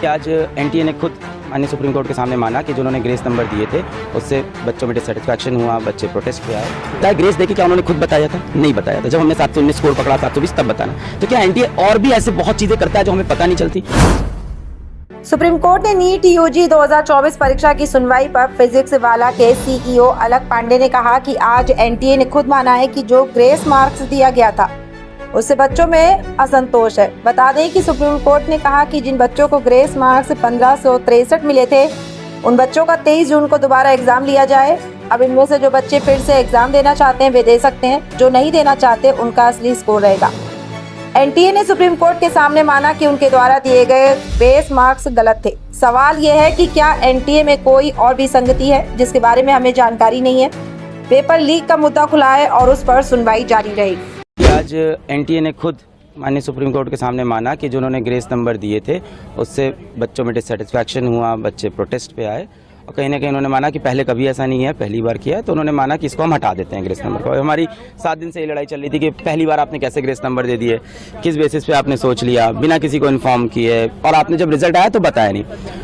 आज एनटीए ने खुद माननीय सुप्रीम कोर्ट के सामने माना कि जिन्होंने ग्रेस नंबर दिए थे उससे बच्चों में डिससेटिस्फैक्शन हुआ, बच्चे प्रोटेस्ट पे आए। क्या ग्रेस देके क्या उन्होंने खुद बताया था? नहीं बताया था। जब हमने 719 स्कोर पकड़ा, 720 तब बताना। तो क्या एनटीए और भी ऐसे बहुत चीजें करता है जो हमें पता नहीं चलती? सुप्रीम कोर्ट ने नीट यूजी 2024 परीक्षा की सुनवाई पर फिजिक्स वाला के सीईओ अलक पांडे ने कहा कि आज एनटीए ने खुद माना है कि जो ग्रेस मार्क्स दिया गया था उससे बच्चों में असंतोष है। बता दें कि सुप्रीम कोर्ट ने कहा कि जिन बच्चों को ग्रेस मार्क्स 1563 मिले थे उन बच्चों का 23 जून को दोबारा एग्जाम लिया जाए। अब इनमें से जो बच्चे फिर से एग्जाम देना चाहते हैं वे दे सकते हैं, जो नहीं देना चाहते उनका असली स्कोर रहेगा। एनटीए ने सुप्रीम कोर्ट के सामने माना कि उनके द्वारा दिए गए बेस मार्क्स गलत थे। सवाल यह है कि क्या एनटीए में कोई और भी संगति है जिसके बारे में हमें जानकारी नहीं है। पेपर लीक का मुद्दा खुला है और उस पर सुनवाई जारी रहेगी। आज एनटीए ने खुद माननीय सुप्रीम कोर्ट के सामने माना कि जिन्होंने ग्रेस नंबर दिए थे उससे बच्चों में डिससेटिस्फैक्शन हुआ, बच्चे प्रोटेस्ट पे आए और कहीं ना कहीं उन्होंने माना कि पहले कभी ऐसा नहीं है, पहली बार किया है। तो उन्होंने माना कि इसको हम हटा देते हैं ग्रेस नंबर को। हमारी 7 दिन से ये लड़ाई चल रही थी कि पहली बार आपने कैसे ग्रेस नंबर दे दिए, किस बेसिस पे आपने सोच लिया, बिना किसी को इन्फॉर्म किए, और आपने जब रिजल्ट आया तो बताया नहीं।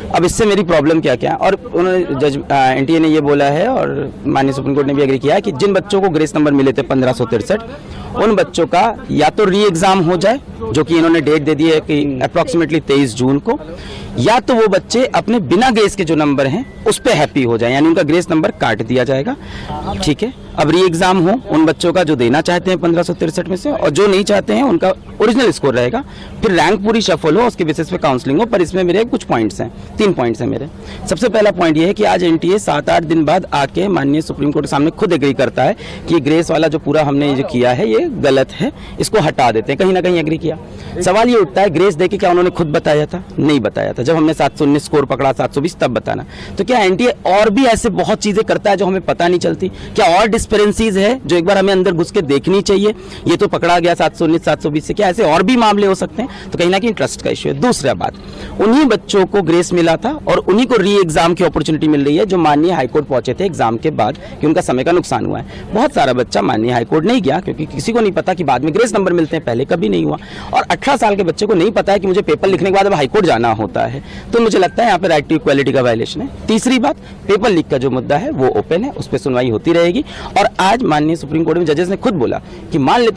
अब इससे मेरी प्रॉब्लम क्या क्या, और उन्होंने जज एनटीए ने ये बोला है और माननीय सुप्रीम कोर्ट ने भी एग्री किया है कि जिन बच्चों को ग्रेस नंबर मिले थे 1563 उन बच्चों का या तो री एग्जाम हो जाए, जो कि इन्होंने डेट दे दी है कि अप्रॉक्सीमेटली 23 जून को, या तो वो बच्चे अपने बिना ग्रेस के जो नंबर हैं उस पे हैप्पी हो जाए, यानी उनका ग्रेस नंबर काट दिया जाएगा। ठीक है, अब री एग्जाम हो उन बच्चों का जो देना चाहते हैं 1563 में से, और जो नहीं चाहते हैं उनका ओरिजिनल स्कोर रहेगा। फिर रैंक पूरी शफल हो, उसके बेसिस पे काउंसलिंग हो। पर इसमें मेरे कुछ पॉइंट्स हैं, 3 पॉइंट्स हैं मेरे। सबसे पहला पॉइंट ये है कि आज एनटीए 7-8 दिन बाद आके माननीय सुप्रीम कोर्ट के सामने खुद एग्री करता है कि ग्रेस वाला जो पूरा हमने जो किया है ये गलत है, इसको हटा देते हैं। कहीं ना कहीं एग्री किया। सवाल ये उठता है ग्रेस देके क्या उन्होंने खुद बताया था? नहीं बताया था। जब हमने 719 स्कोर पकड़ा, 720 तब बताना। तो क्या एनटीए और भी ऐसे बहुत चीजें करता है जो हमें पता नहीं चलती? क्या और डिस्पेरेंसीज है जो एक बार हमें अंदर घुस के देखनी चाहिए? ये तो पकड़ा गया 719 720 से, क्या ऐसे और भी मामले हो सकते हैं? तो कहीं ना कहीं ट्रस्ट का इश्यू है। दूसरा बात, उन्हीं बच्चों को ग्रेस मिला था और उन्हीं को री एग्जाम की अपॉर्चुनिटी मिल रही है जो माननीय हाईकोर्ट पहुंचे थे एग्जाम के बाद कि उनका समय का नुकसान हुआ है। बहुत सारा बच्चा माननीय हाईकोर्ट नहीं गया क्योंकि किसी को नहीं पता कि बाद में ग्रेस नंबर मिलते हैं, पहले कभी नहीं हुआ। और 18 साल के बच्चे को नहीं पता है कि मुझे पेपर लिखने के बाद अब हाईकोर्ट जाना होता है। तो मुझे लगता है यहाँ पे राइट टू इक्वालिटी का वायलेशन है। तीसरी बात, पेपर लीक का जो मुद्दा है वो ओपन है, उस पर सुनवाई होती रहेगी। और आज माननीय सुप्रीम कोर्ट में जजेस ने खुद बोला कि मान लेते हैं